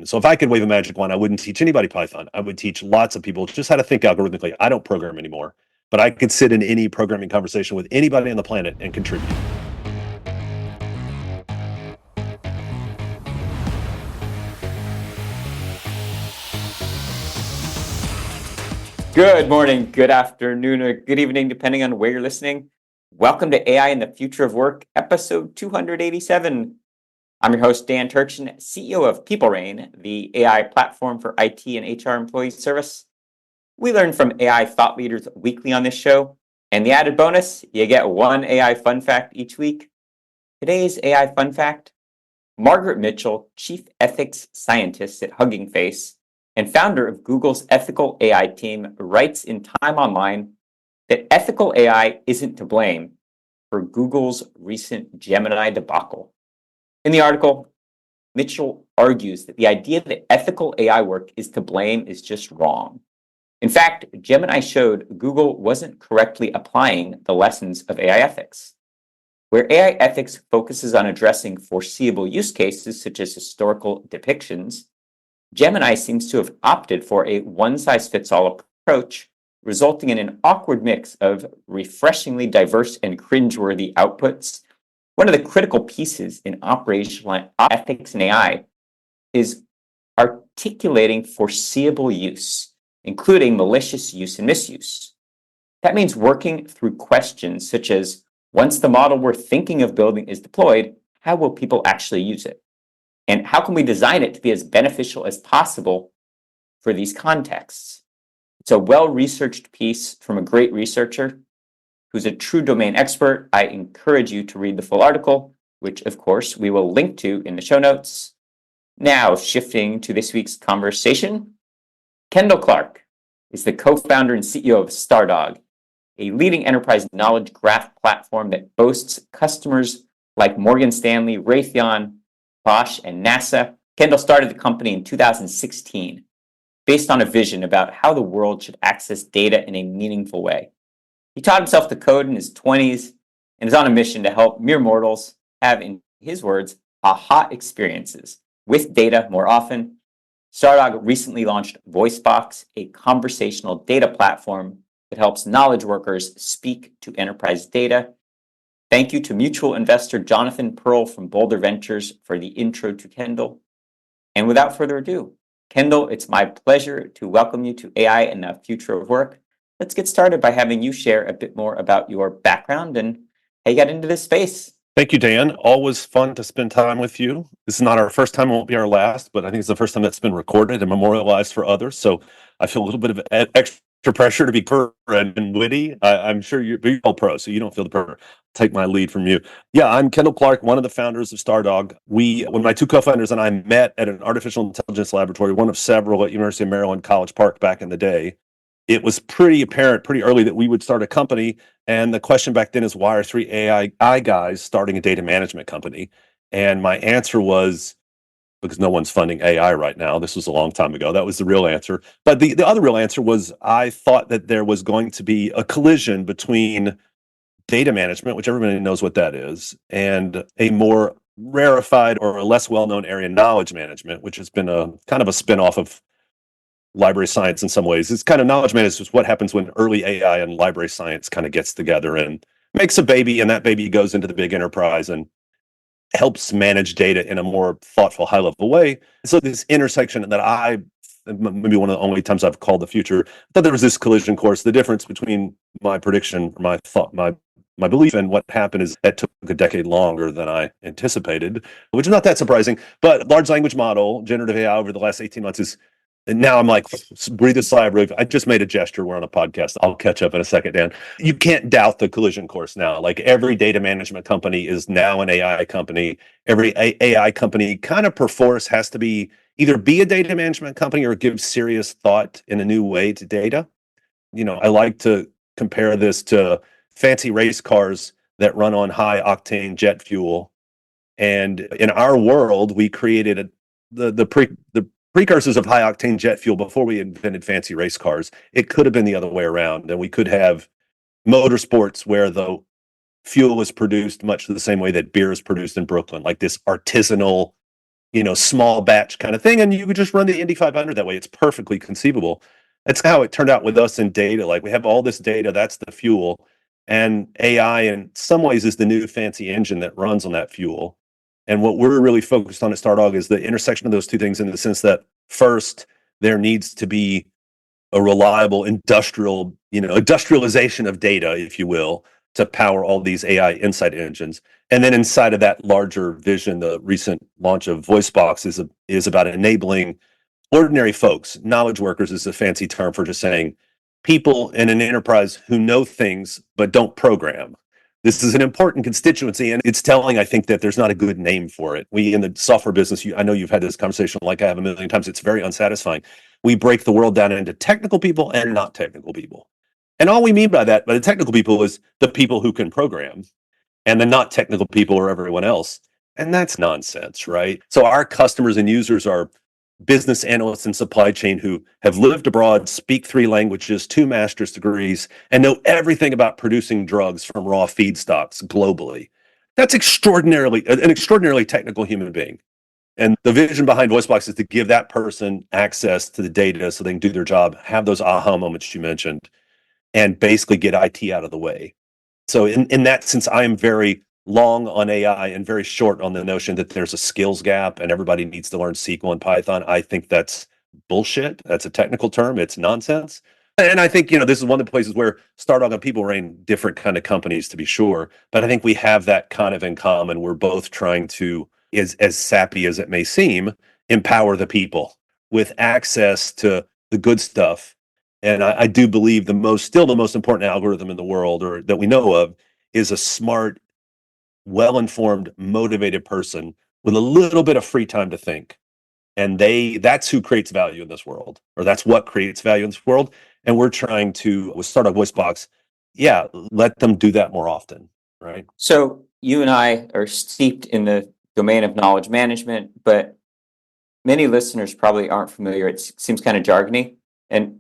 So if I could wave a magic wand, I wouldn't teach anybody Python. I would teach lots of people just how to think algorithmically. I don't program anymore, but I could sit in any programming conversation with anybody on the planet and contribute. Good morning, good afternoon, or good evening, depending on where you're listening. Welcome to AI and the Future of Work, episode 287. I'm your host, Dan Turchin, CEO of PeopleRain, the AI platform for IT and HR employee service. We learn from AI thought leaders weekly on this show, and the added bonus, you get one AI fun fact each week. Today's AI fun fact: Margaret Mitchell, Chief Ethics Scientist at Hugging Face and founder of Google's ethical AI team, writes in Time Online that ethical AI isn't to blame for Google's recent Gemini debacle. In the article, Mitchell argues that the idea that ethical AI work is to blame is just wrong. In fact, Gemini showed Google wasn't correctly applying the lessons of AI ethics. Where AI ethics focuses on addressing foreseeable use cases such as historical depictions, Gemini seems to have opted for a one-size-fits-all approach, resulting in an awkward mix of refreshingly diverse and cringeworthy outputs. One of the critical pieces in operational ethics in AI is articulating foreseeable use, including malicious use and misuse. That means working through questions such as, once the model we're thinking of building is deployed, how will people actually use it? And how can we design it to be as beneficial as possible for these contexts? It's a well-researched piece from a great researcher who's a true domain expert. I encourage you to read the full article, which, of course, we will link to in the show notes. Now, shifting to this week's conversation, Kendall Clark is the co-founder and CEO of Stardog, a leading enterprise knowledge graph platform that boasts customers like Morgan Stanley, Raytheon, Bosch, and NASA. Kendall started the company in 2016 based on a vision about how the world should access data in a meaningful way. He taught himself to code in his 20s and is on a mission to help mere mortals have, in his words, aha experiences with data more often. Stardog recently launched VoiceBox, a conversational data platform that helps knowledge workers speak to enterprise data. Thank you to mutual investor Jonathan Pearl from Boulder Ventures for the intro to Kendall. And without further ado, Kendall, it's my pleasure to welcome you to AI and the Future of Work. Let's get started by having you share a bit more about your background and how you got into this space. Thank you, Dan. Always fun to spend time with you. This is not our first time, it won't be our last, but I think it's the first time that's been recorded and memorialized for others. So I feel a little bit of extra pressure to be clever and witty. I'm sure you're all pro, so you don't feel the pressure. Take my lead from you. Yeah, I'm Kendall Clark, one of the founders of Stardog. When my two co-founders and I met at an artificial intelligence laboratory, one of several at University of Maryland, College Park back in the day, it was pretty apparent pretty early that we would start a company. And the question back then is, why are three AI guys starting a data management company? And my answer was, because no one's funding AI right now. This was a long time ago. That was the real answer. But the other real answer was, I thought that there was going to be a collision between data management, which everybody knows what that is, and a more rarefied or a less well-known area, knowledge management, which has been a kind of a spin-off of library science in some ways. It's kind of knowledge management is what happens when early AI and library science kind of gets together and makes a baby, and that baby goes into the big enterprise and helps manage data in a more thoughtful, high-level way. So this intersection that maybe one of the only times I've called the future, I thought there was this collision course. The difference between my prediction, my thought, my belief, and what happened is that took a decade longer than I anticipated, which is not that surprising. But large language model, generative AI over the last 18 months is, and now I'm like, breathe a sigh of relief. I just made a gesture. We're on a podcast. I'll catch up in a second, Dan. You can't doubt the collision course now. Like, every data management company is now an AI company. Every AI company kind of perforce has to be either be a data management company or give serious thought in a new way to data. I like to compare this to fancy race cars that run on high octane jet fuel. And in our world, we created the precursors of high octane jet fuel before we invented fancy race cars. It could have been the other way around, and we could have motorsports where the fuel was produced much the same way that beer is produced in Brooklyn, like this artisanal small batch kind of thing, and you could just run the Indy 500 that way. It's perfectly conceivable. That's how it turned out with us in data. Like, we have all this data, that's the fuel, and AI in some ways is the new fancy engine that runs on that fuel. And what we're really focused on at Stardog is the intersection of those two things, in the sense that first, there needs to be a reliable industrialization of data, if you will, to power all these AI insight engines. And then inside of that larger vision, the recent launch of VoiceBox is about enabling ordinary folks. Knowledge workers is a fancy term for just saying people in an enterprise who know things but don't program. This is an important constituency, and it's telling, I think, that there's not a good name for it. We in the software business, I know you've had this conversation like I have a million times. It's very unsatisfying. We break the world down into technical people and not technical people. And all we mean by that, by the technical people, is the people who can program, and the not technical people are everyone else. And that's nonsense, right? So our customers and users are business analysts in supply chain who have lived abroad, speak 3 languages, 2 master's degrees, and know everything about producing drugs from raw feedstocks globally. That's an extraordinarily technical human being. And the vision behind VoiceBox is to give that person access to the data so they can do their job, have those aha moments you mentioned, and basically get IT out of the way. So in that sense, I am very long on AI and very short on the notion that there's a skills gap and everybody needs to learn SQL and Python. I think that's bullshit. That's a technical term. It's nonsense. And I think, this is one of the places where Stardog and People Reign, different kind of companies, to be sure. But I think we have that kind of in common. We're both trying to, as sappy as it may seem, empower the people with access to the good stuff. And I do believe the most important algorithm in the world, or that we know of, is a smart, well-informed, motivated person with a little bit of free time to think. And that's who creates value in this world, or that's what creates value in this world. And we're trying to, with Startup VoiceBox, let them do that more often, right? So you and I are steeped in the domain of knowledge management, but many listeners probably aren't familiar. It seems kind of jargony. And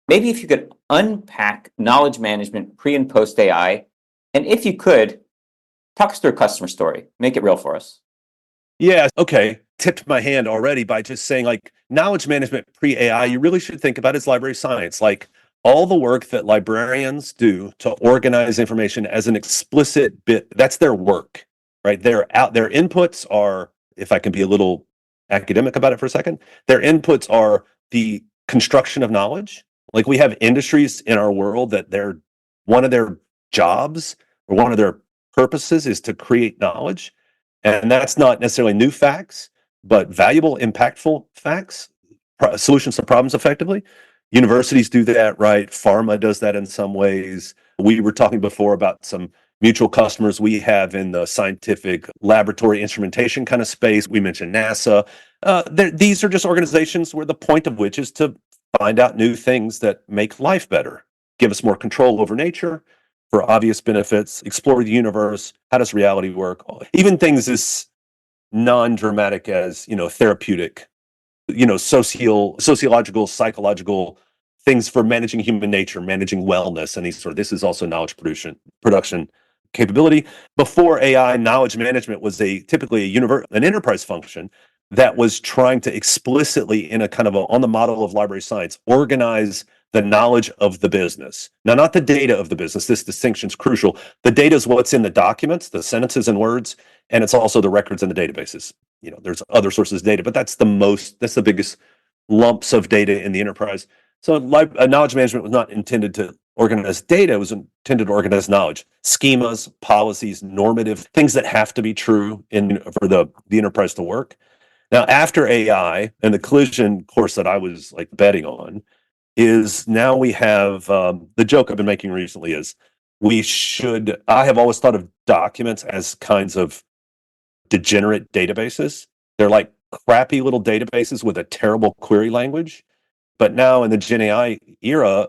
maybe if you could unpack knowledge management pre and post AI, and if you could, talk us through a customer story. Make it real for us. Yeah, okay. Tipped my hand already by just saying, like, knowledge management pre-AI, you really should think about as library science. Like, all the work that librarians do to organize information as an explicit bit, that's their work, right? Their inputs are, if I can be a little academic about it for a second, their inputs are the construction of knowledge. Like, we have industries in our world that one of their jobs or one of their purposes is to create knowledge. And that's not necessarily new facts, but valuable, impactful facts, solutions to problems effectively. Universities do that, right? Pharma does that in some ways. We were talking before about some mutual customers we have in the scientific laboratory instrumentation kind of space. We mentioned NASA. These are just organizations where the point of which is to find out new things that make life better, give us more control over nature, for obvious benefits, explore the universe. How does reality work? Even things as non-dramatic as, therapeutic, sociological, psychological things for managing human nature, managing wellness, and these sort of. This is also knowledge production capability. Before AI, knowledge management was typically an enterprise function that was trying to explicitly, in a kind of on the model of library science, organize the knowledge of the business. Now, not the data of the business. This distinction is crucial. The data is what's in the documents, the sentences and words, and it's also the records and the databases. There's other sources of data, but that's the biggest lumps of data in the enterprise. So knowledge management was not intended to organize data. It was intended to organize knowledge, schemas, policies, normative, things that have to be true for the enterprise to work. Now, after AI and the collision course that I was like betting on, is now we have the joke I've been making recently is I have always thought of documents as kinds of degenerate databases. They're like crappy little databases with a terrible query language. But now in the Gen AI era,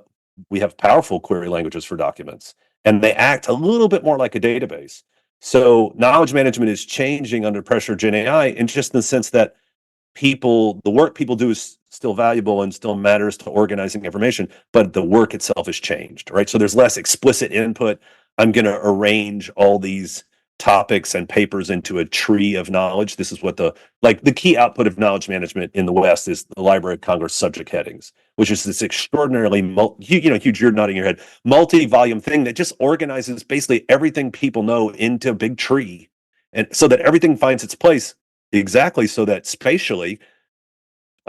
we have powerful query languages for documents, and they act a little bit more like a database. So knowledge management is changing under pressure of Gen AI, in just in the sense that the work people do is still valuable and still matters to organizing information, but the work itself has changed, right? So there's less explicit input. I'm going to arrange all these topics and papers into a tree of knowledge. This is what the key output of knowledge management in the West is the Library of Congress subject headings, which is this extraordinarily huge, you're nodding your head, multi-volume thing that just organizes basically everything people know into a big tree, and so that everything finds its place exactly, so that spatially,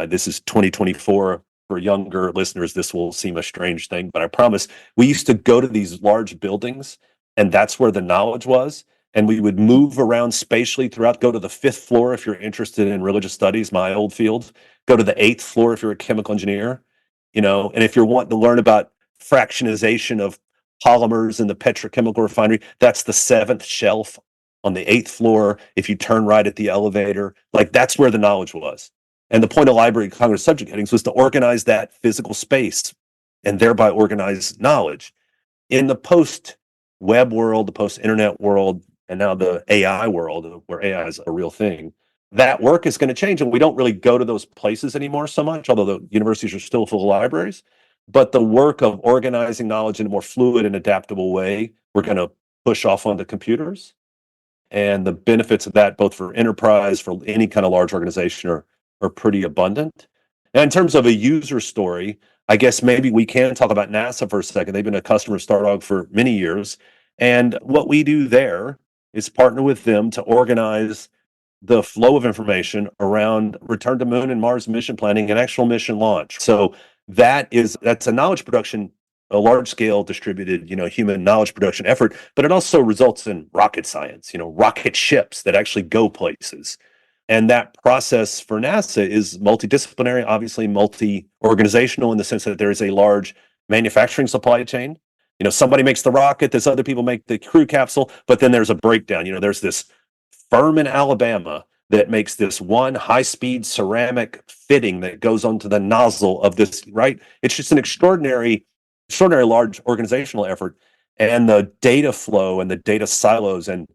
this is 2024. For younger listeners, this will seem a strange thing, but I promise, we used to go to these large buildings, and that's where the knowledge was. And we would move around spatially throughout, go to the 5th floor if you're interested in religious studies, my old field, go to the 8th floor if you're a chemical engineer, and if you're wanting to learn about fractionization of polymers in the petrochemical refinery, that's the 7th shelf on the 8th floor. If you turn right at the elevator, that's where the knowledge was. And the point of Library of Congress subject headings was to organize that physical space and thereby organize knowledge. In the post-web world, the post-internet world, and now the AI world, where AI is a real thing, that work is going to change. And we don't really go to those places anymore so much, although the universities are still full of libraries. But the work of organizing knowledge in a more fluid and adaptable way, we're going to push off onto computers. And the benefits of that, both for enterprise, for any kind of large organization, are pretty abundant. And in terms of a user story, I guess maybe we can talk about NASA for a second. They've been a customer of Stardog for many years. And what we do there is partner with them to organize the flow of information around return to moon and Mars mission planning and actual mission launch. So that's a knowledge production, a large scale distributed, human knowledge production effort, but it also results in rocket science, rocket ships that actually go places. And that process for NASA is multidisciplinary, obviously multi-organizational in the sense that there is a large manufacturing supply chain. Somebody makes the rocket, this other people make the crew capsule, but then there's a breakdown. There's this firm in Alabama that makes this one high-speed ceramic fitting that goes onto the nozzle of this, right? It's just an extraordinary large organizational effort. And the data flow and the data silos and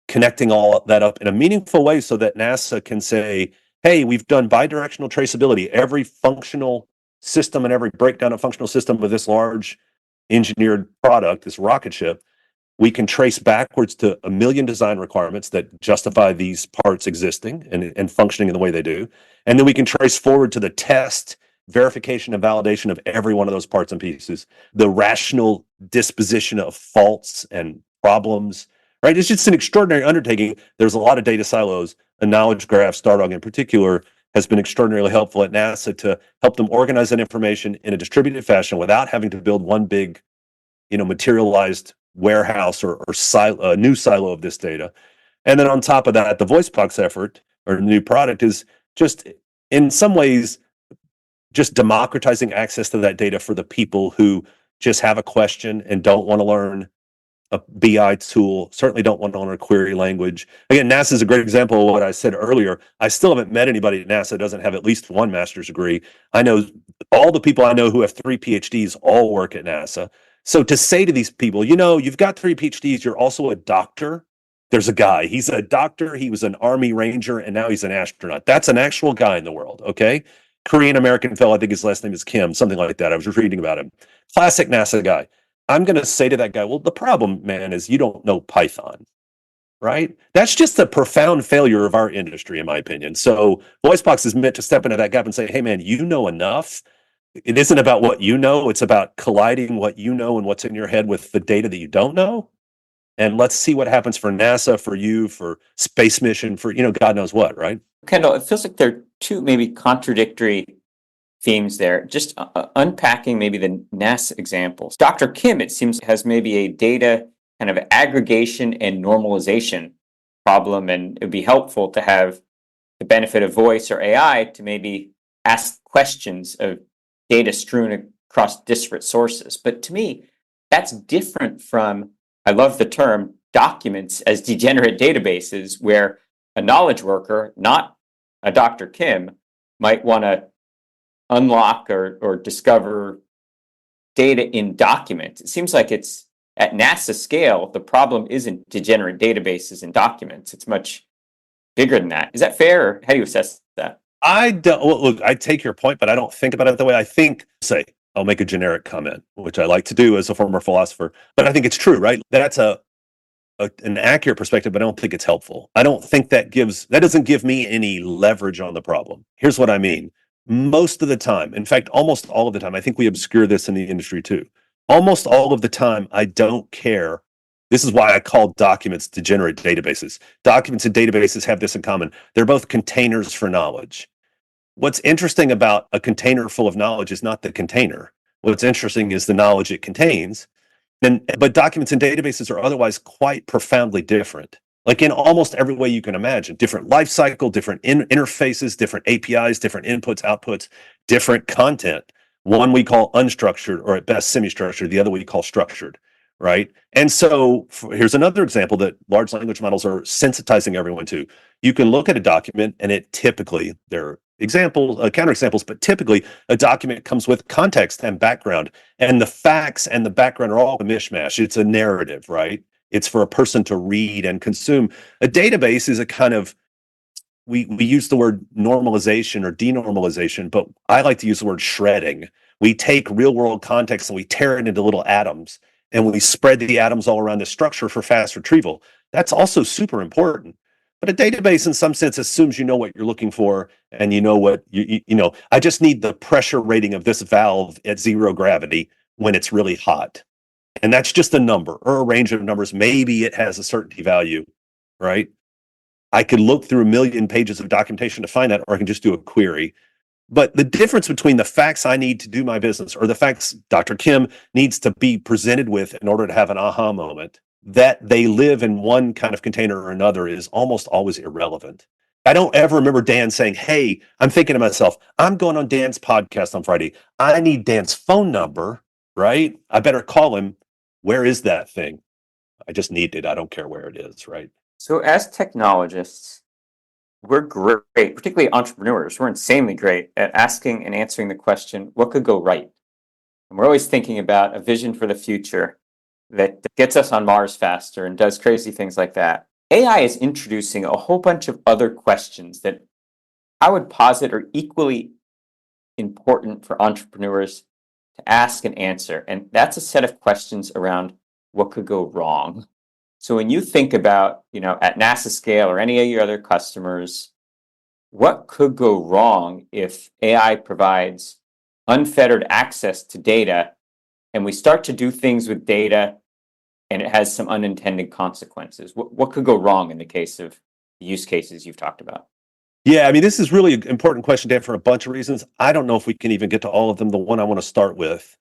connecting all that up in a meaningful way so that NASA can say, hey, we've done bidirectional traceability. Every functional system and every breakdown of functional system of this large engineered product, this rocket ship, we can trace backwards to 1 million design requirements that justify these parts existing and functioning in the way they do. And then we can trace forward to the test, verification, and validation of every one of those parts and pieces, the rational disposition of faults and problems, right? It's just an extraordinary undertaking. There's a lot of data silos. A knowledge graph, Stardog in particular, has been extraordinarily helpful at NASA to help them organize that information in a distributed fashion without having to build one big, materialized warehouse or new silo of this data. And then on top of that, the VoiceBox effort or new product is just in some ways just democratizing access to that data for the people who just have a question and don't want to learn a BI tool, certainly don't want to learn a query language. Again, NASA is a great example of what I said earlier. I still haven't met anybody at NASA that doesn't have at least one master's degree. I know all the people I know who have 3 PhDs all work at NASA. So to say to these people, you've got 3 PhDs, you're also a doctor. There's a guy, he's a doctor, he was an Army Ranger, and now he's an astronaut. That's an actual guy in the world, okay? Korean American fellow, I think his last name is Kim, something like that. I was just reading about him. Classic NASA guy. I'm going to say to that guy, well, the problem, man, is you don't know Python, right? That's just a profound failure of our industry, in my opinion. So VoiceBox is meant to step into that gap and say, hey, man, you know enough. It isn't about what you know. It's about colliding what you know and what's in your head with the data that you don't know. And let's see what happens for NASA, for you, for space mission, for, God knows what, right? Kendall, it feels like there are two maybe contradictory themes there. Just unpacking maybe the NASA examples. Dr. Kim, it seems, has maybe a data kind of aggregation and normalization problem, and it would be helpful to have the benefit of voice or AI to maybe ask questions of data strewn across disparate sources. But to me, that's different from, I love the term, documents as degenerate databases, where a knowledge worker, not a Dr. Kim, might want to unlock or discover data in documents. It seems like it's at NASA scale, the problem isn't degenerate databases and documents. It's much bigger than that. Is that fair, or how do you assess that? I don't, well, look, I take your point, but I don't think about it the way I think. I'll make a generic comment, which I like to do as a former philosopher, but I think it's true, right? That's a an accurate perspective, but I don't think it's helpful. I don't think that doesn't give me any leverage on the problem. Here's what I mean. Most of the time, in fact, almost all of the time, I think we obscure this in the industry too. Almost all of the time, I don't care. This is why I call documents to generate databases. Documents and databases have this in common. They're both containers for knowledge. What's interesting about a container full of knowledge is not the container. What's interesting is the knowledge it contains. But documents and databases are otherwise quite profoundly different. Like in almost every way you can imagine, different life cycle, different interfaces, different APIs, different inputs, outputs, different content. One we call unstructured, or at best semi-structured. The other we call structured, right? And so here's another example that large language models are sensitizing everyone to. You can look at a document and it typically, there are examples, counterexamples, but typically a document comes with context and background, and the facts and the background are all a mishmash. It's a narrative, right? It's for a person to read and consume. A database is a kind of, we use the word normalization or denormalization, but I like to use the word shredding. We take real world context and we tear it into little atoms, and we spread the atoms all around the structure for fast retrieval. That's also super important. But a database, in some sense, assumes you know what you're looking for, and you know what you know. I just need the pressure rating of this valve at 0 gravity when it's really hot, and that's just a number or a range of numbers. Maybe it has a certainty value, right? I could look through a million pages of documentation to find that, or I can just do a query. But the difference between the facts I need to do my business or the facts Dr. Kim needs to be presented with in order to have an aha moment, that they live in one kind of container or another, is almost always irrelevant. I don't ever remember Dan saying, hey, I'm thinking to myself, I'm going on Dan's podcast on Friday. I need Dan's phone number, right? I better call him. Where is that thing? I just need it. I don't care where it is, right? So as technologists, we're great, particularly entrepreneurs, we're insanely great at asking and answering the question, what could go right? And we're always thinking about a vision for the future that gets us on Mars faster and does crazy things like that. AI is introducing a whole bunch of other questions that I would posit are equally important for entrepreneurs to ask and answer. And that's a set of questions around what could go wrong. So when you think about, at NASA scale or any of your other customers, what could go wrong if AI provides unfettered access to data and we start to do things with data and it has some unintended consequences? What could go wrong in the case of the use cases you've talked about? Yeah, I mean, this is really an important question, Dan, for a bunch of reasons. I don't know if we can even get to all of them. The one I want to start with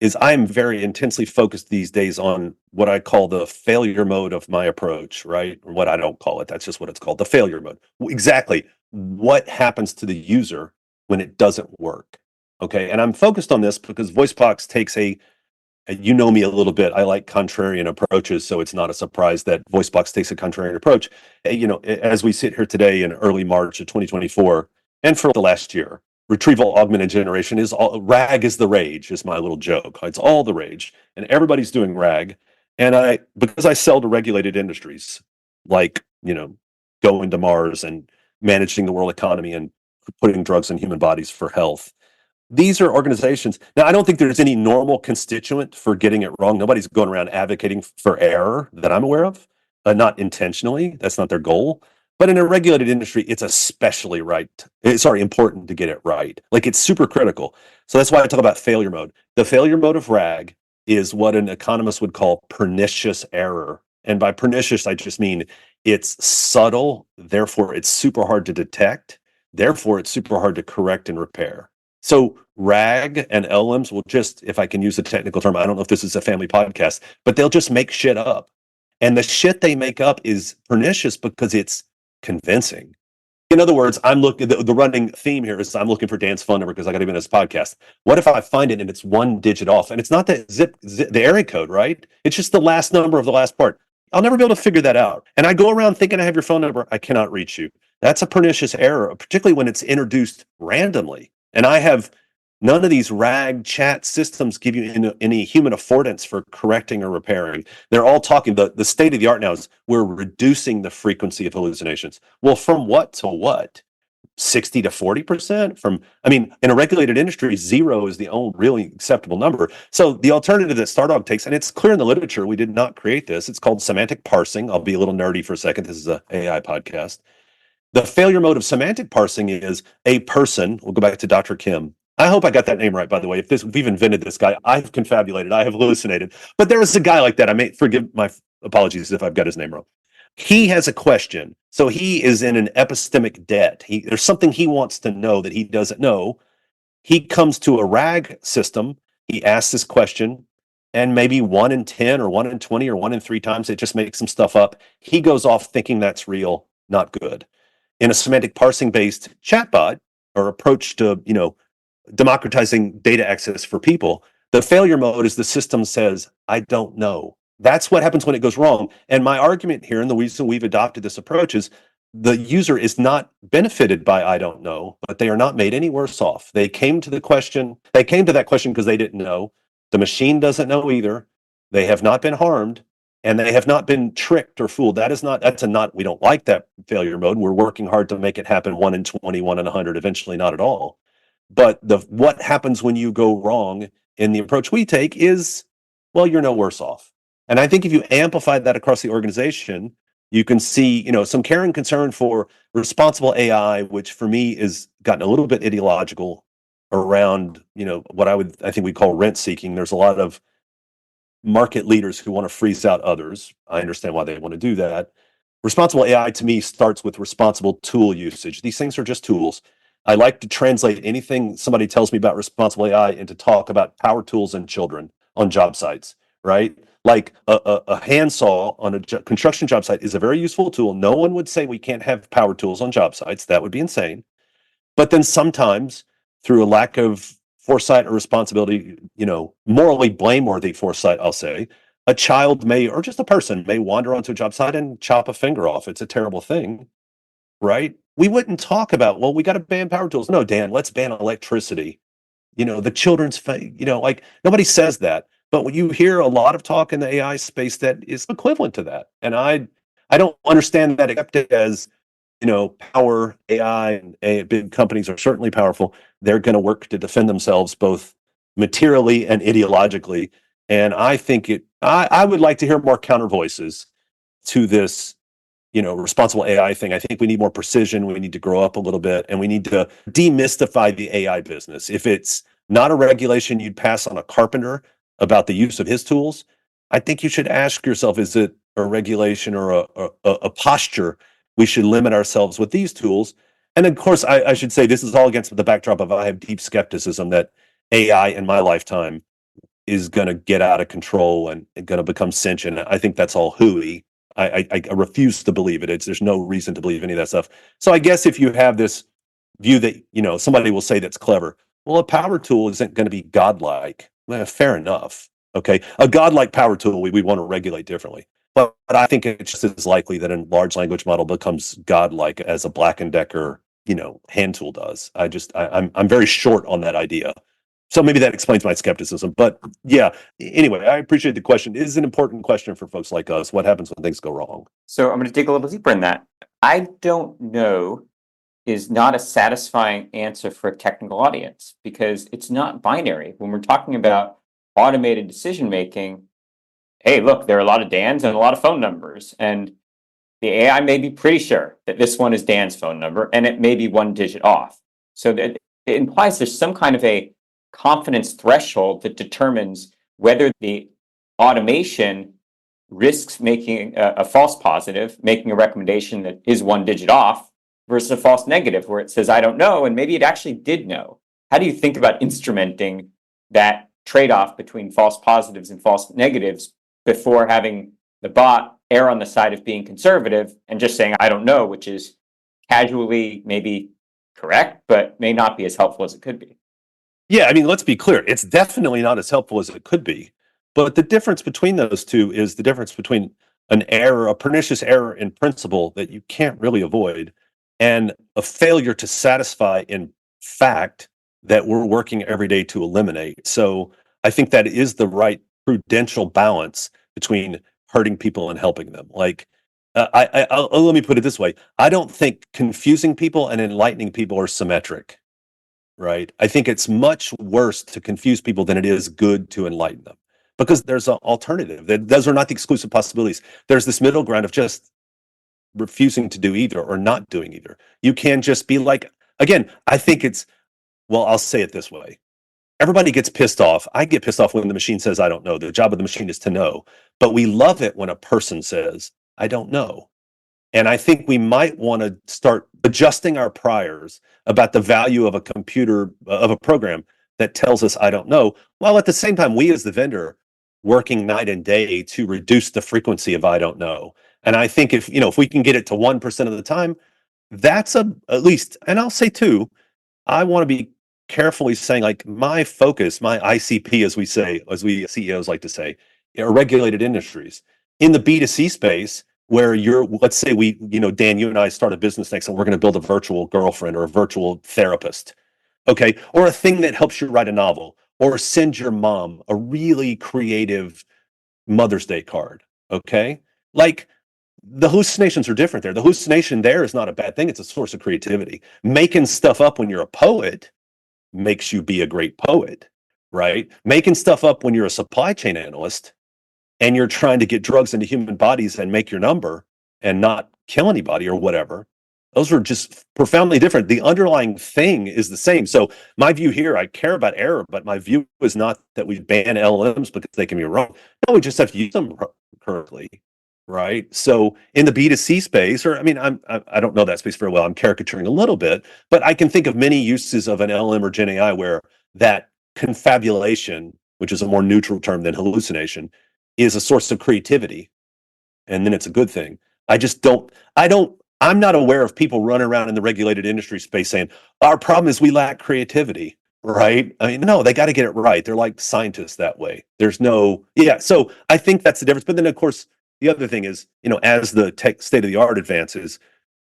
is I'm very intensely focused these days on what I call the failure mode of my approach, right? Or what I don't call it. That's just what it's called, the failure mode. Exactly. What happens to the user when it doesn't work? Okay. And I'm focused on this because VoiceBox takes you know me a little bit. I like contrarian approaches, so it's not a surprise that VoiceBox takes a contrarian approach. As we sit here today in early March of 2024, and for the last year, retrieval augmented generation is RAG is the rage, is my little joke. It's all the rage, and everybody's doing RAG. And because I sell to regulated industries, like going to Mars and managing the world economy and putting drugs in human bodies for health. These are organizations. Now, I don't think there's any normal constituent for getting it wrong. Nobody's going around advocating for error that I'm aware of, not intentionally. That's not their goal. But in a regulated industry, it's especially important to get it right. Like, it's super critical. So that's why I talk about failure mode. The failure mode of RAG is what an economist would call pernicious error. And by pernicious, I just mean it's subtle, therefore it's super hard to detect, therefore it's super hard to correct and repair. So RAG and LLMs will just, if I can use a technical term, I don't know if this is a family podcast, but they'll just make shit up. And the shit they make up is pernicious because it's convincing. In other words, the running theme here is I'm looking for Dan's phone number because I got to be in his podcast. What if I find it and it's one digit off? And it's not the the area code, right? It's just the last number of the last part. I'll never be able to figure that out. And I go around thinking I have your phone number. I cannot reach you. That's a pernicious error, particularly when it's introduced randomly. And I have none of these RAG chat systems give you any human affordance for correcting or repairing. They're all talking, the state of the art now is we're reducing the frequency of hallucinations. Well, from what to what? 60 to 40%. In a regulated industry, 0 is the only really acceptable number. So the alternative that Stardog takes, and it's clear in the literature, we did not create this. It's called semantic parsing. I'll be a little nerdy for a second. This is an AI podcast. The failure mode of semantic parsing is a person. We'll go back to Dr. Kim. I hope I got that name right, by the way. If we've invented this guy, I've confabulated, I have hallucinated. But there was a guy like that. I may forgive my apologies if I've got his name wrong. He has a question. So he is in an epistemic debt. There's something he wants to know that he doesn't know. He comes to a RAG system. He asks this question, and maybe 1 in 10 or 1 in 20 or 1 in 3 times, it just makes some stuff up. He goes off thinking that's real, not good. In a semantic parsing based chatbot or approach to, democratizing data access for people, the failure mode is the system says, I don't know. That's what happens when it goes wrong. And my argument here, and the reason we've adopted this approach, is the user is not benefited by I don't know, but they are not made any worse off. They came to that question because they didn't know. The machine doesn't know either. They have not been harmed, and they have not been tricked or fooled. We don't like that failure mode. We're working hard to make it happen 1 in 20, 1 in 100, eventually not at all. But what happens when you go wrong in the approach we take is, well, you're no worse off. And I think if you amplify that across the organization, you can see, some care and concern for responsible AI, which for me is gotten a little bit ideological around, what I think we call rent seeking. There's a lot of market leaders who want to freeze out others. I understand why they want to do that. Responsible AI to me starts with responsible tool usage. These things are just tools. I like to translate anything somebody tells me about responsible AI into talk about power tools and children on job sites, right? Like a handsaw on a construction job site is a very useful tool. No one would say we can't have power tools on job sites. That would be insane. But then sometimes, through a lack of foresight or responsibility, morally blameworthy foresight, I'll say, a child may, or just a person may wander onto a job site and chop a finger off. It's a terrible thing, right? We wouldn't talk about, well, we got to ban power tools. No, Dan, let's ban electricity. The children's, nobody says that. But when you hear a lot of talk in the AI space that is equivalent to that, and I don't understand that except as, power, AI, and big companies are certainly powerful. They're going to work to defend themselves both materially and ideologically. And I think I would like to hear more counter voices to this, responsible AI thing. I think we need more precision. We need to grow up a little bit, and we need to demystify the AI business. If it's not a regulation you'd pass on a carpenter about the use of his tools, I think you should ask yourself, is it a regulation or a posture we should limit ourselves with these tools? And of course, I should say this is all against the backdrop of I have deep skepticism that AI in my lifetime is going to get out of control and going to become sentient. I think that's all hooey. I refuse to believe it. There's no reason to believe any of that stuff. So I guess if you have this view that, somebody will say that's clever, well, a power tool isn't going to be godlike. Well, fair enough. Okay. A godlike power tool, we want to regulate differently. But I think it's just as likely that a large language model becomes godlike as a Black and Decker, hand tool does. I'm very short on that idea. So maybe that explains my skepticism. But yeah, anyway, I appreciate the question. It is an important question for folks like us. What happens when things go wrong? So I'm going to dig a little deeper in that. I don't know is not a satisfying answer for a technical audience because it's not binary. When we're talking about automated decision making, hey, look, there are a lot of Dan's and a lot of phone numbers. And the AI may be pretty sure that this one is Dan's phone number, and it may be 1 digit off. So that it implies there's some kind of a confidence threshold that determines whether the automation risks making a false positive, making a recommendation that is 1 digit off, versus a false negative where it says, I don't know, and maybe it actually did know. How do you think about instrumenting that trade-off between false positives and false negatives before having the bot err on the side of being conservative and just saying, I don't know, which is casually maybe correct, but may not be as helpful as it could be? Yeah, let's be clear. It's definitely not as helpful as it could be. But the difference between those two is the difference between an error, a pernicious error in principle that you can't really avoid, and a failure to satisfy in fact that we're working every day to eliminate. So I think that is the right prudential balance between hurting people and helping them. Like, let me put it this way. I don't think confusing people and enlightening people are symmetric, right? I think it's much worse to confuse people than it is good to enlighten them because there's an alternative. Those are not the exclusive possibilities. There's this middle ground of just refusing to do either or not doing either. You can just be like, again, I think well, I'll say it this way. Everybody gets pissed off. I get pissed off when the machine says, I don't know. The job of the machine is to know. But we love it when a person says, I don't know. And I think we might want to start adjusting our priors about the value of a computer, of a program that tells us, I don't know, while at the same time, we as the vendor working night and day to reduce the frequency of I don't know. And I think if we can get it to 1% of the time, that's at least, and I'll say too, I want to be carefully saying like my focus, my ICP, as we say, as we CEOs like to say, are regulated industries. In the B2C space, where let's say Dan, you and I start a business next and we're going to build a virtual girlfriend or a virtual therapist, okay? Or a thing that helps you write a novel or send your mom a really creative Mother's Day card, okay? Like the hallucinations are different there. The hallucination there is not a bad thing. It's a source of creativity. Making stuff up when you're a poet makes you be a great poet, right? Making stuff up when you're a supply chain analyst and you're trying to get drugs into human bodies and make your number and not kill anybody or whatever, those are just profoundly different. The underlying thing is the same. So my view here, I care about error, but my view is not that we ban LLMs because they can be wrong. No, we just have to use them correctly, right? So in the B2C space, or I don't know that space very well. I'm caricaturing a little bit, but I can think of many uses of an LLM or Gen AI where that confabulation, which is a more neutral term than hallucination, is a source of creativity, and then it's a good thing. I'm not aware of people running around in the regulated industry space saying, our problem is we lack creativity, right? I mean, no, they got to get it right. They're like scientists that way. So I think that's the difference. But then, of course, the other thing is, as the tech state of the art advances,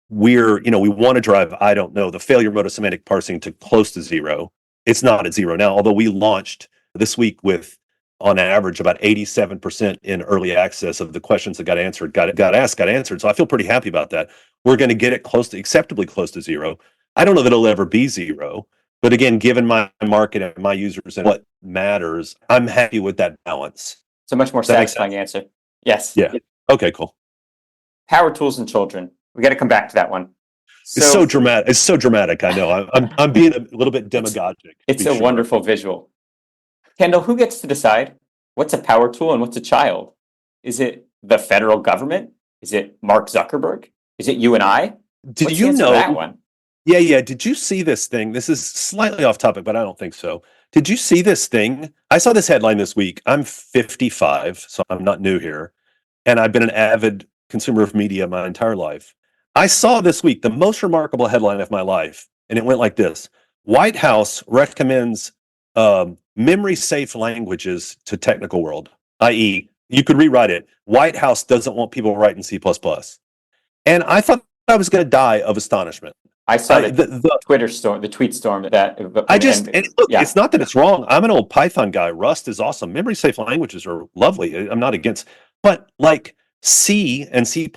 we want to drive, I don't know, the failure mode of semantic parsing to close to zero. It's not at zero now, although we launched this week with, on average, about 87% in early access of the questions that got asked, got answered. So I feel pretty happy about that. We're going to get it acceptably close to zero. I don't know that it'll ever be zero, but again, given my market and my users and what matters, I'm happy with that balance. It's a much more satisfying answer. Yes. Yeah. Okay, cool. Power tools and children. We got to come back to that one. It's so dramatic. It's so dramatic. I know. I'm being a little bit demagogic. It's a wonderful visual. Kendall, who gets to decide what's a power tool and what's a child? Is it the federal government? Is it Mark Zuckerberg? Is it you and I? Did you know that one? Yeah. Did you see this thing? This is slightly off topic, but I don't think so. Did you see this thing? I saw this headline this week. I'm 55, so I'm not new here. And I've been an avid consumer of media my entire life. I saw this week the most remarkable headline of my life, and it went like this. White House recommends memory-safe languages to technical world, i.e., you could rewrite it. White House doesn't want people writing C++. And I thought I was going to die of astonishment. I saw the Twitter storm, the tweet storm. It's not that it's wrong. I'm an old Python guy. Rust is awesome. Memory-safe languages are lovely. I'm not against, but like C and C++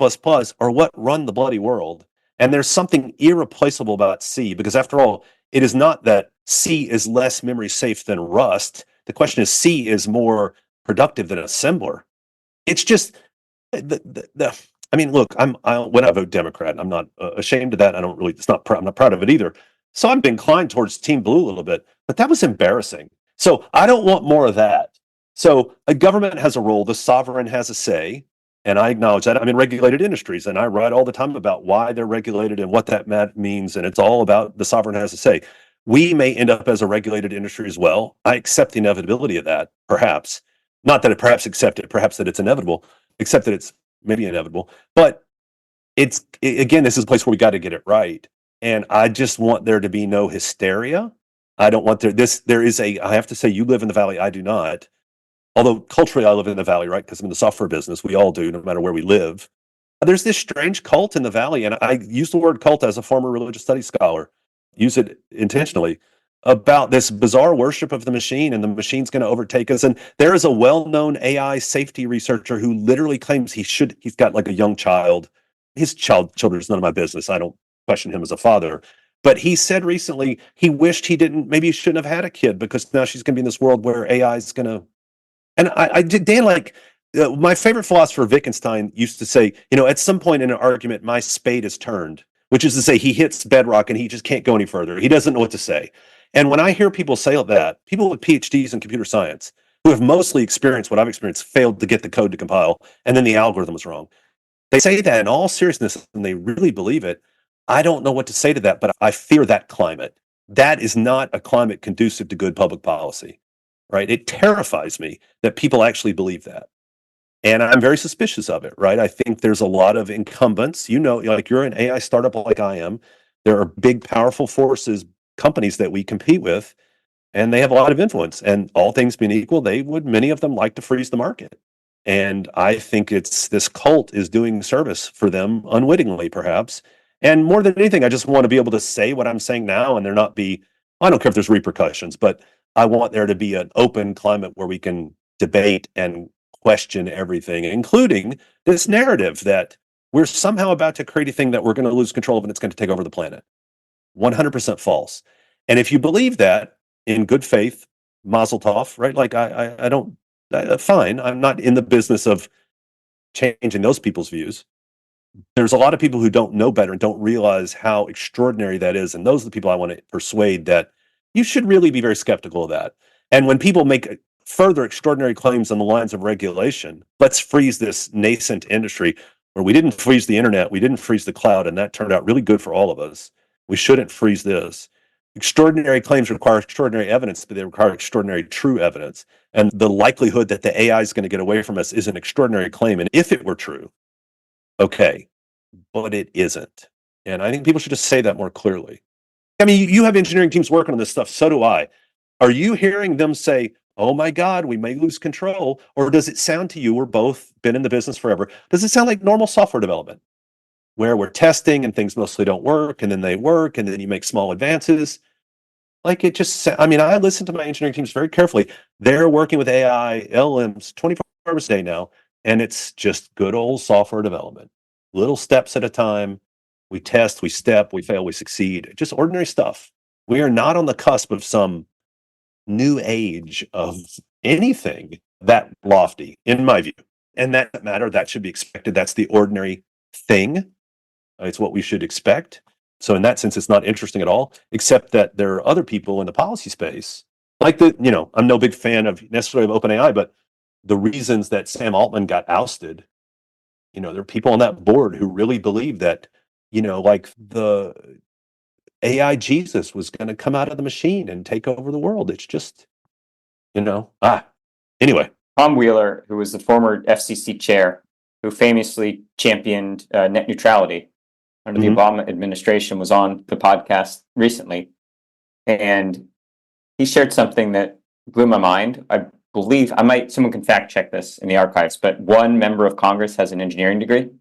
are what run the bloody world. And there's something irreplaceable about C, because after all, it is not that C is less memory safe than Rust. The question is C is more productive than assembler. It's just look, when I vote Democrat, I'm not ashamed of that. I'm not proud of it either. So I'm inclined towards Team Blue a little bit, but that was embarrassing. So I don't want more of that. So a government has a role, the sovereign has a say, and I acknowledge that. I'm in regulated industries, and I write all the time about why they're regulated and what that means, and it's all about the sovereign has a say. We may end up as a regulated industry as well. I accept the inevitability of that, perhaps. Not that it perhaps that it's inevitable, except that it's maybe inevitable. But again, this is a place where we got to get it right. And I just want there to be no hysteria. I don't want I have to say, you live in the Valley, I do not. Although culturally I live in the Valley, right? Because I'm in the software business. We all do, no matter where we live. There's this strange cult in the Valley, and I use the word cult as a former religious studies scholar. Use it intentionally, about this bizarre worship of the machine, and the machine's going to overtake us. And there is a well-known AI safety researcher who literally claims he's got like a young child his children is none of my business. I don't question him as a father. But he said recently he wished maybe he shouldn't have had a kid because now she's going to be in this world where AI is going to. And I did, Dan, like my favorite philosopher, Wittgenstein, used to say, at some point in an argument, my spade is turned, which is to say he hits bedrock and he just can't go any further. He doesn't know what to say. And when I hear people say that, people with PhDs in computer science, who have mostly experienced what I've experienced, failed to get the code to compile, and then the algorithm was wrong. They say that in all seriousness, and they really believe it. I don't know what to say to that, but I fear that climate. That is not a climate conducive to good public policy, right? It terrifies me that people actually believe that. And I'm very suspicious of it, right? I think there's a lot of incumbents, like you're an AI startup like I am. There are big, powerful forces, companies that we compete with, and they have a lot of influence. And all things being equal, many of them like to freeze the market. And I think this cult is doing service for them unwittingly, perhaps. And more than anything, I just want to be able to say what I'm saying now and I don't care if there's repercussions, but I want there to be an open climate where we can debate and question everything, including this narrative that we're somehow about to create a thing that we're going to lose control of and it's going to take over the planet. 100% false. And if you believe that in good faith, mazel tov, right? Like I don't, fine. I'm not in the business of changing those people's views. There's a lot of people who don't know better and don't realize how extraordinary that is. And those are the people I want to persuade that you should really be very skeptical of that. And when people make further extraordinary claims on the lines of regulation, let's freeze this nascent industry, where we didn't freeze the internet, we didn't freeze the cloud, and that turned out really good for all of us. We shouldn't freeze this. Extraordinary claims require extraordinary evidence, but they require extraordinary true evidence. And the likelihood that the AI is going to get away from us is an extraordinary claim. And if it were true, okay, but it isn't. And I think people should just say that more clearly. I mean, you have engineering teams working on this stuff. So do I. Are you hearing them say, oh my God, we may lose control? Or does it sound to you, we're both been in the business forever, does it sound like normal software development, where we're testing and things mostly don't work, and then they work, and then you make small advances? Like I listen to my engineering teams very carefully. They're working with AI, LLMs 24 hours a day now, and it's just good old software development. Little steps at a time. We test, we step, we fail, we succeed. Just ordinary stuff. We are not on the cusp of some new age of anything that lofty, in my view. And that doesn't matter. That should be expected. That's the ordinary thing. It's what we should expect. So in that sense, it's not interesting at all, except that there are other people in the policy space, like I'm no big fan of necessarily of OpenAI, but the reasons that Sam Altman got ousted, there are people on that board who really believe that, like the AI Jesus was going to come out of the machine and take over the world. It's just, anyway. Tom Wheeler, who was the former FCC chair, who famously championed net neutrality under the Obama administration, was on the podcast recently. And he shared something that blew my mind. I believe, someone can fact check this in the archives, but one member of Congress has an engineering degree.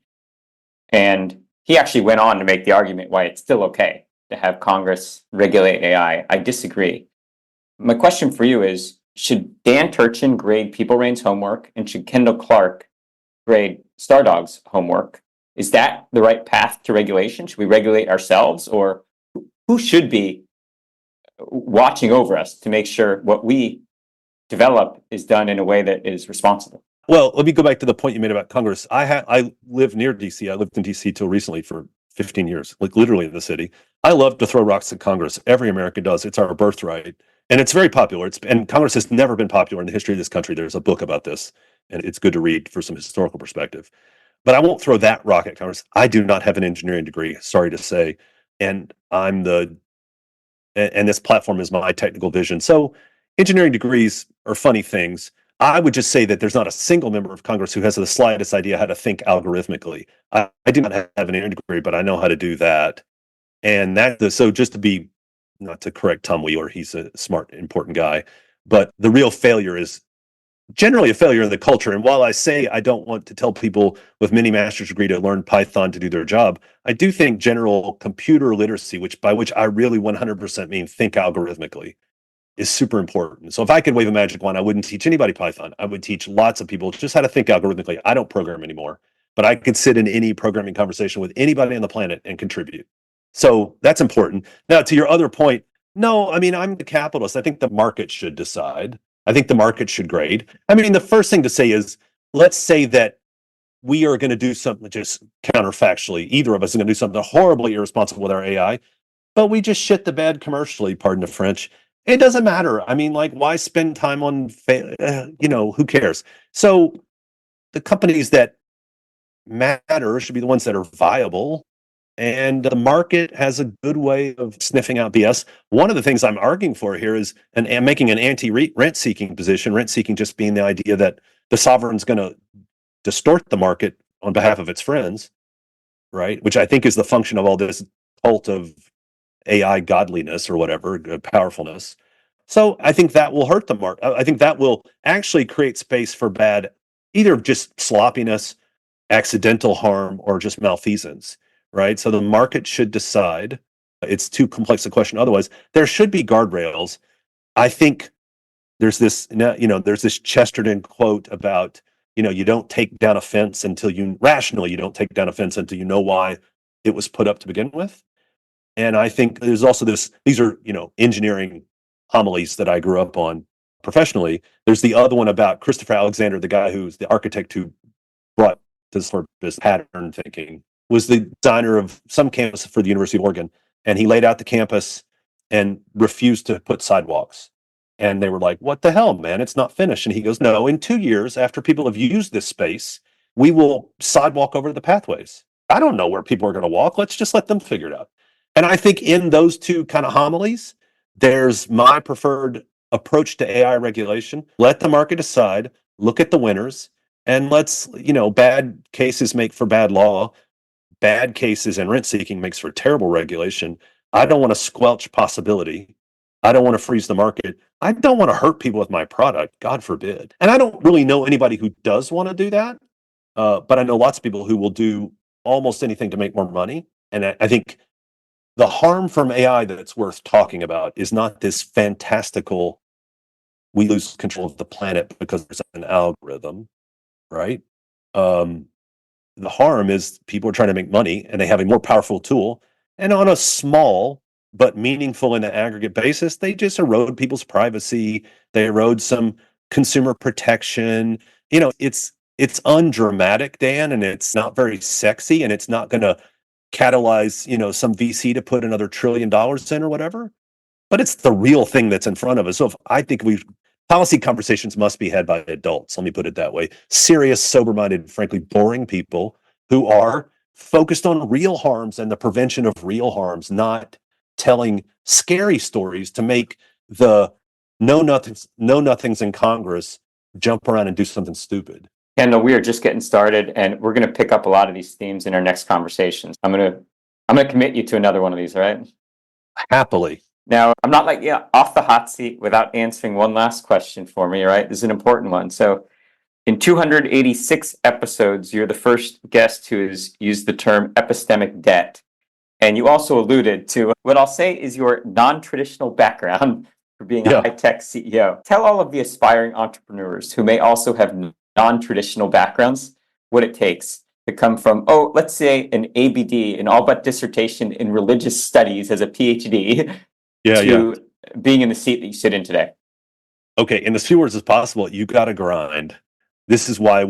And he actually went on to make the argument why it's still okay to have Congress regulate AI. I disagree. My question for you is, should Dan Turchin grade PeopleRain's homework, and should Kendall Clark grade Stardog's homework? Is that the right path to regulation? Should we regulate ourselves, or who should be watching over us to make sure what we develop is done in a way that is responsible? Well, let me go back to the point you made about Congress. I live near DC. I lived in DC till recently for 15 years, like literally in the city. I love to throw rocks at Congress. Every American does. It's our birthright. And it's very popular. And Congress has never been popular in the history of this country. There's a book about this, and it's good to read for some historical perspective. But I won't throw that rock at Congress. I do not have an engineering degree, sorry to say. And and this platform is my technical vision. So engineering degrees are funny things. I would just say that there's not a single member of Congress who has the slightest idea how to think algorithmically. I do not have an engineering degree, but I know how to do that. And so just to be, not to correct Tom Wheeler, he's a smart, important guy, but the real failure is generally a failure in the culture. And while I say I don't want to tell people with many master's degree to learn Python to do their job, I do think general computer literacy, by which I really 100% mean think algorithmically, is super important. So if I could wave a magic wand, I wouldn't teach anybody Python. I would teach lots of people just how to think algorithmically. I don't program anymore. but I could sit in any programming conversation with anybody on the planet and contribute. So that's important. Now, to your other point, no, I mean, I'm the capitalist. I think the market should decide. I think the market should grade. I mean, the first thing to say is, let's say that we are going to do something just counterfactually. Either of us is going to do something horribly irresponsible with our AI, but we just shit the bed commercially, pardon the French. It doesn't matter. I mean, like, why spend time on, who cares? So the companies that matter should be the ones that are viable. And the market has a good way of sniffing out BS. One of the things I'm arguing for here is and making an anti-rent seeking position, rent seeking just being the idea that the sovereign's going to distort the market on behalf of its friends, right? Which I think is the function of all this cult of AI godliness or whatever, powerfulness. So I think that will hurt the market. I think that will actually create space for bad, either just sloppiness, accidental harm, or just malfeasance, right? So the market should decide. It's too complex a question otherwise. There should be guardrails. I think there's this, there's this Chesterton quote about, you don't take down a fence until you don't take down a fence until you know why it was put up to begin with. And I think there's also these are, engineering homilies that I grew up on professionally. There's the other one about Christopher Alexander, the guy who's the architect who brought this sort of this pattern thinking, was the designer of some campus for the University of Oregon. And he laid out the campus and refused to put sidewalks. And they were like, what the hell, man? It's not finished. And he goes, no, in 2 years, after people have used this space, we will sidewalk over the pathways. I don't know where people are going to walk. Let's just let them figure it out. And I think in those two kind of homilies, there's my preferred approach to AI regulation. Let the market decide, look at the winners, and let's, bad cases make for bad law. Bad cases and rent seeking makes for terrible regulation. I don't want to squelch possibility. I don't want to freeze the market. I don't want to hurt people with my product, God forbid. And I don't really know anybody who does want to do that. But I know lots of people who will do almost anything to make more money. And I think the harm from AI that's worth talking about is not this fantastical, we lose control of the planet because there's an algorithm, right? The harm is people are trying to make money and they have a more powerful tool. And on a small but meaningful in an aggregate basis, they just erode people's privacy. They erode some consumer protection. It's undramatic, Dan, and it's not very sexy, and it's not going to catalyze, some VC to put another $1 trillion in or whatever. But it's the real thing that's in front of us. So I think policy conversations must be had by adults. Let me put it that way. Serious, sober-minded, frankly, boring people who are focused on real harms and the prevention of real harms, not telling scary stories to make the know-nothings in Congress jump around and do something stupid. Kendall, we are just getting started, and we're going to pick up a lot of these themes in our next conversations. I'm going to commit you to another one of these, all right? Happily. Now, I'm not like, off the hot seat without answering one last question for me, all right? This is an important one. So in 286 episodes, you're the first guest who has used the term epistemic debt. And you also alluded to what I'll say is your non-traditional background for being a high-tech CEO. Tell all of the aspiring entrepreneurs who may also have non-traditional backgrounds what it takes to come from, let's say an ABD, an all but dissertation in religious studies as a PhD, to being in the seat that you sit in today. Okay, in as few words as possible, you got to grind. This is why,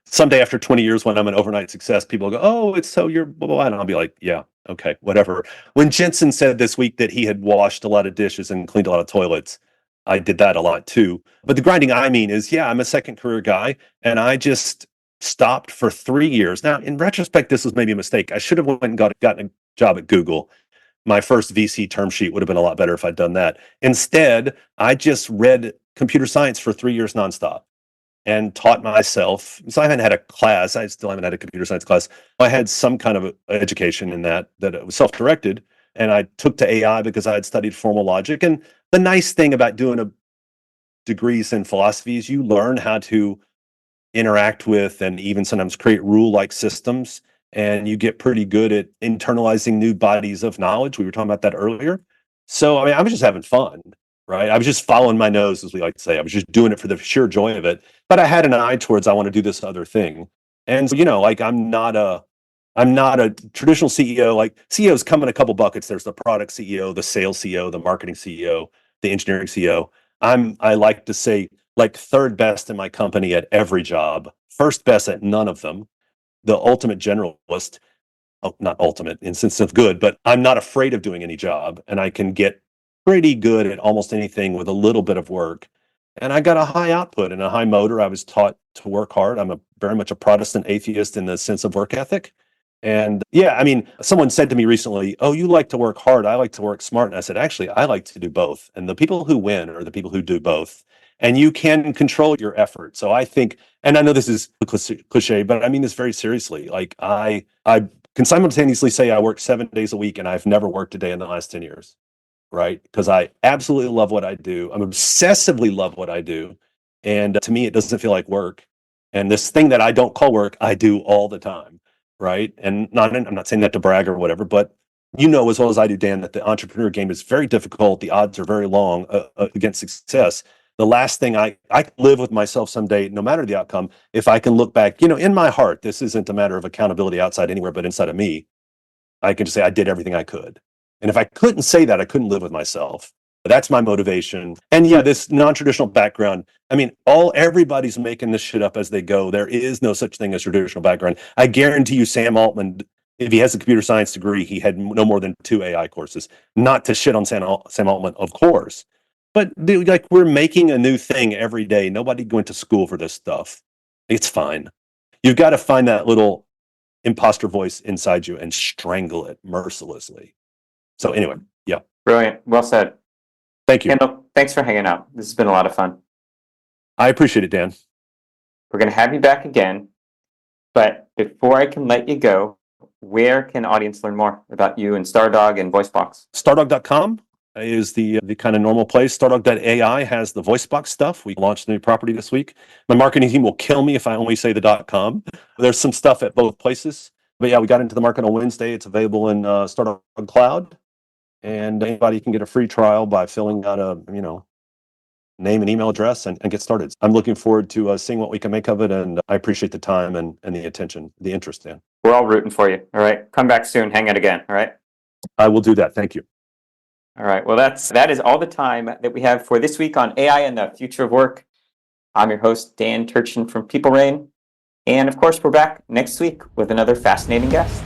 someday after 20 years when I'm an overnight success, people go, you're blah, blah, blah. And I'll be like, yeah, okay, whatever. When Jensen said this week that he had washed a lot of dishes and cleaned a lot of toilets, I did that a lot too. But the grinding I mean is, I'm a second career guy, and I just stopped for 3 years. Now, in retrospect, this was maybe a mistake. I should have went and gotten a job at Google. My first VC term sheet would have been a lot better if I'd done that. Instead, I just read computer science for 3 years nonstop and taught myself. So I haven't had a class. I still haven't had a computer science class. I had some kind of education in that it was self-directed. And I took to AI because I had studied formal logic. And the nice thing about doing degrees in philosophy is you learn how to interact with and even sometimes create rule-like systems. And you get pretty good at internalizing new bodies of knowledge. We were talking about that earlier. So, I was just having fun, right? I was just following my nose, as we like to say. I was just doing it for the sheer joy of it. But I had an eye towards, I want to do this other thing. And so, like I'm not a traditional CEO. Like CEOs come in a couple buckets. There's the product CEO, the sales CEO, the marketing CEO, the engineering CEO. I like to say like third best in my company at every job, first best at none of them, the ultimate generalist. Oh, not ultimate in sense of good, but I'm not afraid of doing any job, and I can get pretty good at almost anything with a little bit of work. And I got a high output and a high motor. I was taught to work hard. I'm very much a Protestant atheist in the sense of work ethic. And yeah, I mean, someone said to me recently, "Oh, you like to work hard. I like to work smart." And I said, "Actually, I like to do both. And the people who win are the people who do both. And you can control your effort." So I think, and I know this is a cliche, but I mean this very seriously. Like I can simultaneously say I work 7 days a week and I've never worked a day in the last 10 years, right? Because I absolutely love what I do. I'm obsessively love what I do. And to me, it doesn't feel like work. And this thing that I don't call work, I do all the time, right? And I'm not saying that to brag or whatever, but you know as well as I do, Dan, that the entrepreneur game is very difficult. The odds are very long against success. The last thing I can live with myself someday, no matter the outcome, if I can look back, in my heart, this isn't a matter of accountability outside anywhere, but inside of me, I can just say I did everything I could. And if I couldn't say that, I couldn't live with myself. That's my motivation. And yeah, this non-traditional background, I mean, everybody's making this shit up as they go. There is no such thing as traditional background. I guarantee you, Sam Altman, if he has a computer science degree, he had no more than 2 AI courses. Not to shit on Sam Altman, of course. But dude, like we're making a new thing every day. Nobody went to school for this stuff. It's fine. You've got to find that little imposter voice inside you and strangle it mercilessly. So anyway, yeah. Brilliant. Well said. Thank you. Kendall, thanks for hanging out. This has been a lot of fun. I appreciate it, Dan. We're going to have you back again. But before I can let you go, where can audience learn more about you and Stardog and VoiceBox? Stardog.com is the kind of normal place. Stardog.ai has the VoiceBox stuff. We launched a new property this week. My marketing team will kill me if I only say the .com. There's some stuff at both places. But yeah, we got into the market on Wednesday. It's available in Stardog Cloud. And anybody can get a free trial by filling out a, name and email address and get started. I'm looking forward to seeing what we can make of it. And I appreciate the time and the attention, the interest, Dan. We're all rooting for you. All right. Come back soon. Hang out again. All right. I will do that. Thank you. All right. Well, that is all the time that we have for this week on AI and the Future of Work. I'm your host, Dan Turchin from PeopleRain. And of course, we're back next week with another fascinating guest.